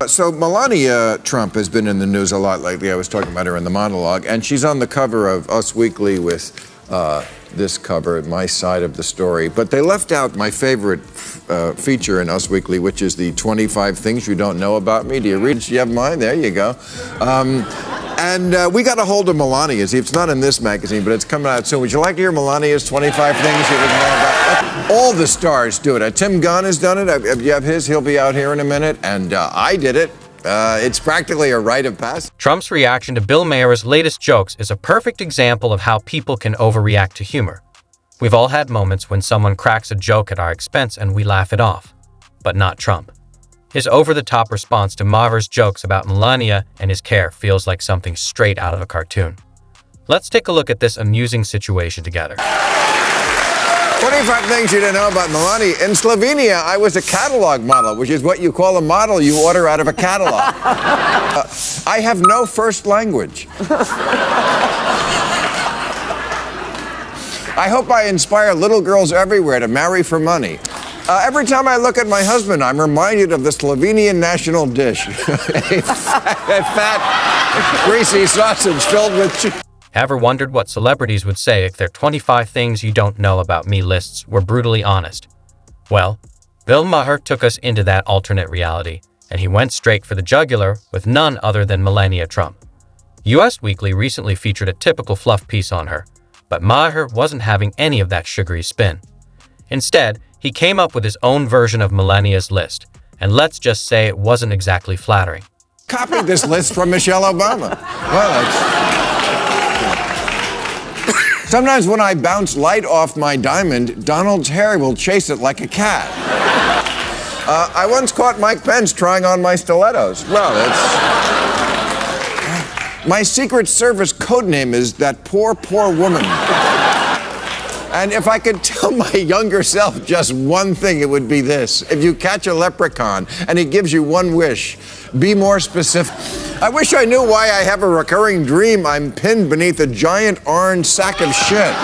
So Melania Trump has been in the news a lot lately. I was talking about her in the monologue, and she's on the cover of Us Weekly with this cover at my side of the story. But they left out my favorite feature in Us Weekly, which is the 25 things you don't know about me. Do you read? Do you have mine? There you go. And we got a hold of Melania's. It's not in this magazine, but it's coming out soon. Would you like to hear Melania's 25 things you didn't know about? All the stars do it. Tim Gunn has done it. You have his. He'll be out here in a minute. And I did it. It's practically a rite of passage. Trump's reaction to Bill Maher's latest jokes is a perfect example of how people can overreact to humor. We've all had moments when someone cracks a joke at our expense and we laugh it off. But not Trump. His over-the-top response to Maher's jokes about Melania and his care feels like something straight out of a cartoon. Let's take a look at this amusing situation together. 25 things you didn't know about Melania. In Slovenia, I was a catalog model, which is what you call a model you order out of a catalog. I have no first language. I hope I inspire little girls everywhere to marry for money. Every time I look at my husband, I'm reminded of the Slovenian national dish. a fat, greasy sausage filled with cheese. Ever wondered what celebrities would say if their 25 things you don't know about me lists were brutally honest? Well, Bill Maher took us into that alternate reality, and he went straight for the jugular with none other than Melania Trump. US Weekly recently featured a typical fluff piece on her, but Maher wasn't having any of that sugary spin. Instead, he came up with his own version of Melania's list, and let's just say it wasn't exactly flattering. Copied this list from Michelle Obama. Well, sometimes when I bounce light off my diamond, Donald's hair will chase it like a cat. I once caught Mike Pence trying on my stilettos. Well, my Secret Service code name is That Poor, Poor Woman. And if I could tell my younger self just one thing, it would be this. If you catch a leprechaun and he gives you one wish, be more specific. I wish I knew why I have a recurring dream I'm pinned beneath a giant orange sack of shit.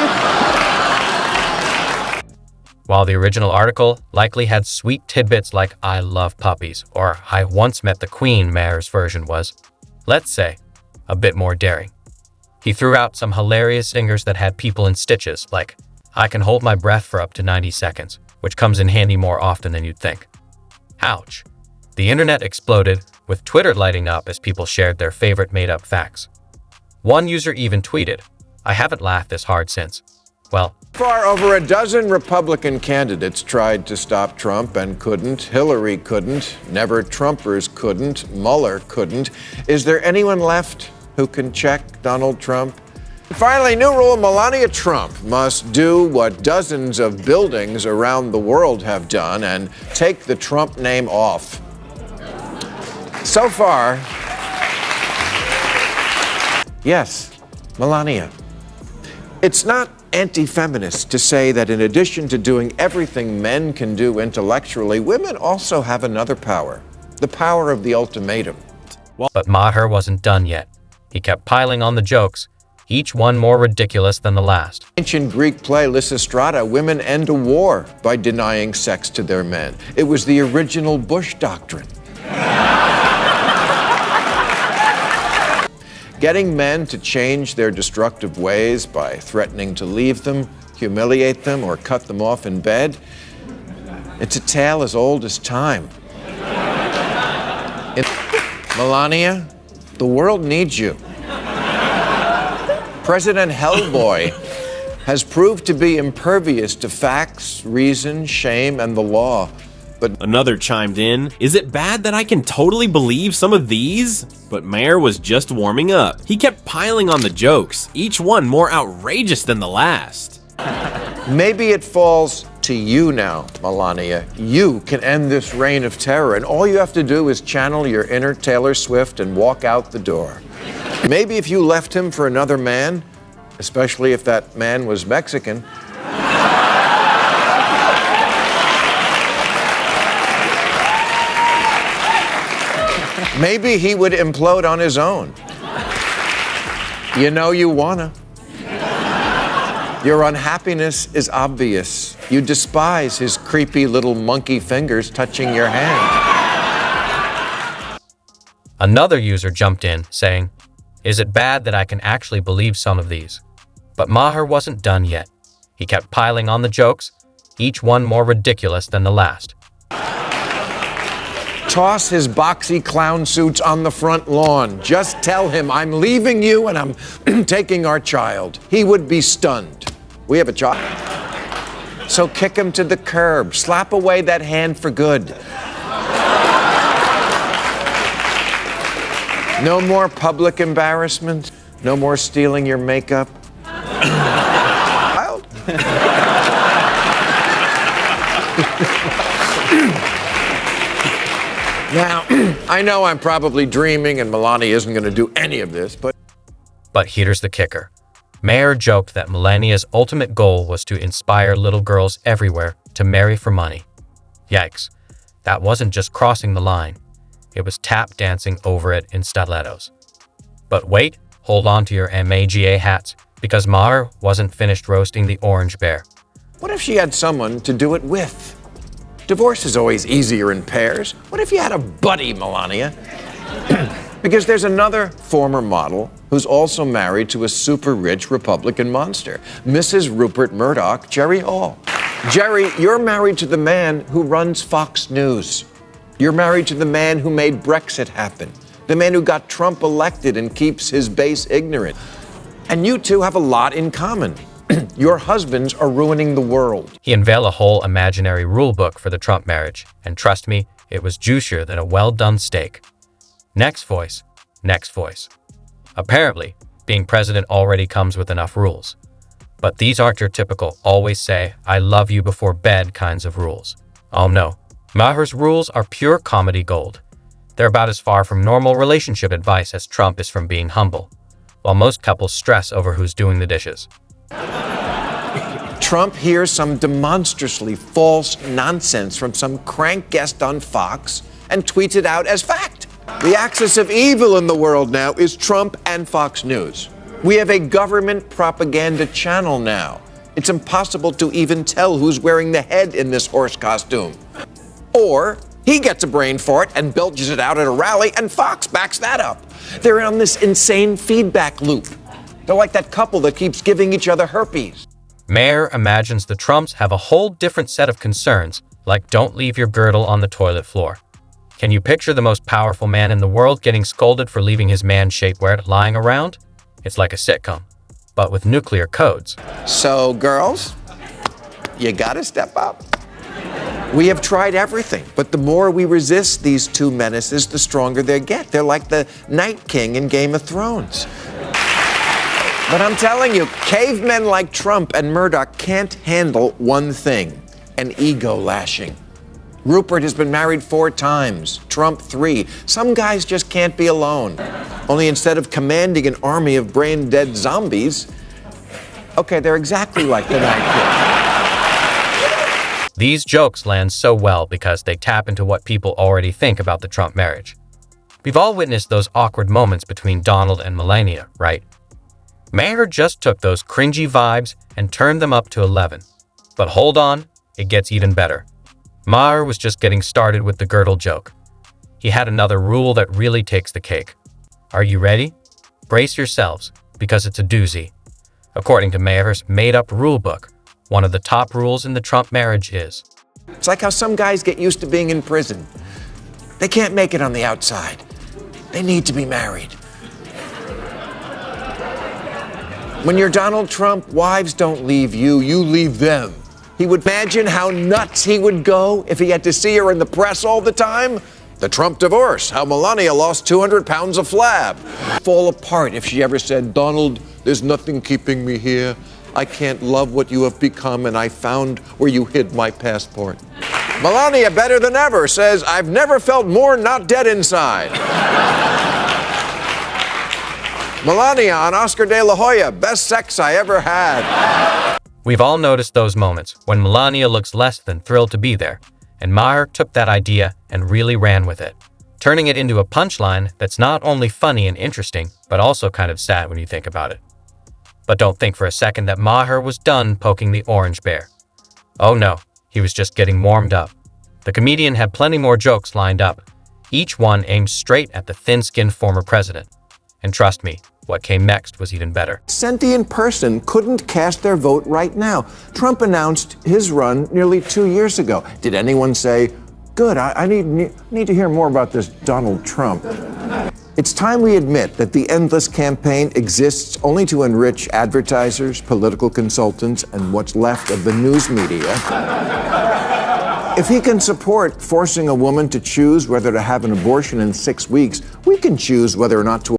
While the original article likely had sweet tidbits like I love puppies or I once met the Queen, Maher's version was, let's say, a bit more daring. He threw out some hilarious singers that had people in stitches, like I can hold my breath for up to 90 seconds, which comes in handy more often than you'd think. Ouch. The internet exploded, with Twitter lighting up as people shared their favorite made-up facts. One user even tweeted, I haven't laughed this hard since. Well, far over a dozen Republican candidates tried to stop Trump and couldn't. Hillary couldn't. Never Trumpers couldn't. Mueller couldn't. Is there anyone left who can check Donald Trump? Finally, new rule, Melania Trump must do what dozens of buildings around the world have done and take the Trump name off. So far, yes, Melania. It's not anti-feminist to say that in addition to doing everything men can do intellectually, women also have another power, the power of the ultimatum. But Maher wasn't done yet. He kept piling on the jokes, each one more ridiculous than the last. Ancient Greek play Lysistrata, women end a war by denying sex to their men. It was the original Bush doctrine. Getting men to change their destructive ways by threatening to leave them, humiliate them, or cut them off in bed, it's a tale as old as time. Melania, the world needs you. President Hellboy has proved to be impervious to facts, reason, shame, and the law. But another chimed in, is it bad that I can totally believe some of these? But Maher was just warming up. He kept piling on the jokes, each one more outrageous than the last. Maybe it falls to you now, Melania. You can end this reign of terror, and all you have to do is channel your inner Taylor Swift and walk out the door. Maybe if you left him for another man, especially if that man was Mexican, maybe he would implode on his own. You know you wanna. Your unhappiness is obvious. You despise his creepy little monkey fingers touching your hand. Another user jumped in, saying, "Is it bad that I can actually believe some of these?" But Maher wasn't done yet. He kept piling on the jokes, each one more ridiculous than the last. Toss his boxy clown suits on the front lawn. Just tell him I'm leaving you and I'm taking our child. He would be stunned. We have a child. So kick him to the curb. Slap away that hand for good. No more public embarrassment. No more stealing your makeup. Child. Now, I know I'm probably dreaming and Melania isn't going to do any of this, but... But here's the kicker. Maher joked that Melania's ultimate goal was to inspire little girls everywhere to marry for money. Yikes. That wasn't just crossing the line. It was tap dancing over it in stilettos. But wait, hold on to your MAGA hats, because Maher wasn't finished roasting the orange bear. What if she had someone to do it with? Divorce is always easier in pairs. What if you had a buddy, Melania? Because there's another former model who's also married to a super rich Republican monster, Mrs. Rupert Murdoch, Jerry Hall. Jerry, you're married to the man who runs Fox News. You're married to the man who made Brexit happen, the man who got Trump elected and keeps his base ignorant. And you two have a lot in common. Your husbands are ruining the world. He unveiled a whole imaginary rule book for the Trump marriage, and trust me, it was juicier than a well-done steak. Next voice, next voice. Apparently, being president already comes with enough rules. But these aren't your typical always say, "I love you before bed" kinds of rules. Oh no, Maher's rules are pure comedy gold. They're about as far from normal relationship advice as Trump is from being humble, while most couples stress over who's doing the dishes. Trump hears some demonstrously false nonsense from some crank guest on Fox and tweets it out as fact. The axis of evil in the world now is Trump and Fox News. We have a government propaganda channel now. It's impossible to even tell who's wearing the head in this horse costume. Or he gets a brain fart and belches it out at a rally, and Fox backs that up. They're on this insane feedback loop. They're like that couple that keeps giving each other herpes. Maher imagines the Trumps have a whole different set of concerns, like don't leave your girdle on the toilet floor. Can you picture the most powerful man in the world getting scolded for leaving his man shapewear lying around? It's like a sitcom, but with nuclear codes. So, girls, you gotta step up. We have tried everything, but the more we resist these two menaces, the stronger they get. They're like the Night King in Game of Thrones. But I'm telling you, cavemen like Trump and Murdoch can't handle one thing: an ego lashing. Rupert has been married 4 times, Trump 3. Some guys just can't be alone. Only instead of commanding an army of brain-dead zombies, okay, they're exactly like the Night King. These jokes land so well because they tap into what people already think about the Trump marriage. We've all witnessed those awkward moments between Donald and Melania, right? Maher just took those cringy vibes and turned them up to 11. But hold on, it gets even better. Maher was just getting started with the girdle joke. He had another rule that really takes the cake. Are you ready? Brace yourselves, because it's a doozy. According to Maher's made-up rule book, one of the top rules in the Trump marriage is... It's like how some guys get used to being in prison. They can't make it on the outside. They need to be married. When you're Donald Trump, wives don't leave you, you leave them. He would imagine how nuts he would go if he had to see her in the press all the time. The Trump divorce, how Melania lost 200 pounds of flab. Fall apart if she ever said, "Donald, there's nothing keeping me here. I can't love what you have become, and I found where you hid my passport." Melania, better than ever, says, "I've never felt more not dead inside." Melania on Oscar de la Hoya, best sex I ever had. We've all noticed those moments when Melania looks less than thrilled to be there, and Maher took that idea and really ran with it, turning it into a punchline that's not only funny and interesting, but also kind of sad when you think about it. But don't think for a second that Maher was done poking the orange bear. Oh no, he was just getting warmed up. The comedian had plenty more jokes lined up. each one aimed straight at the thin-skinned former president. And trust me, what came next was even better. Sentient person couldn't cast their vote right now. Trump announced his run nearly 2 years ago. Did anyone say, good, I need to hear more about this Donald Trump? It's time we admit that the endless campaign exists only to enrich advertisers, political consultants, and what's left of the news media. If he can support forcing a woman to choose whether to have an abortion in 6 weeks, we can choose whether or not to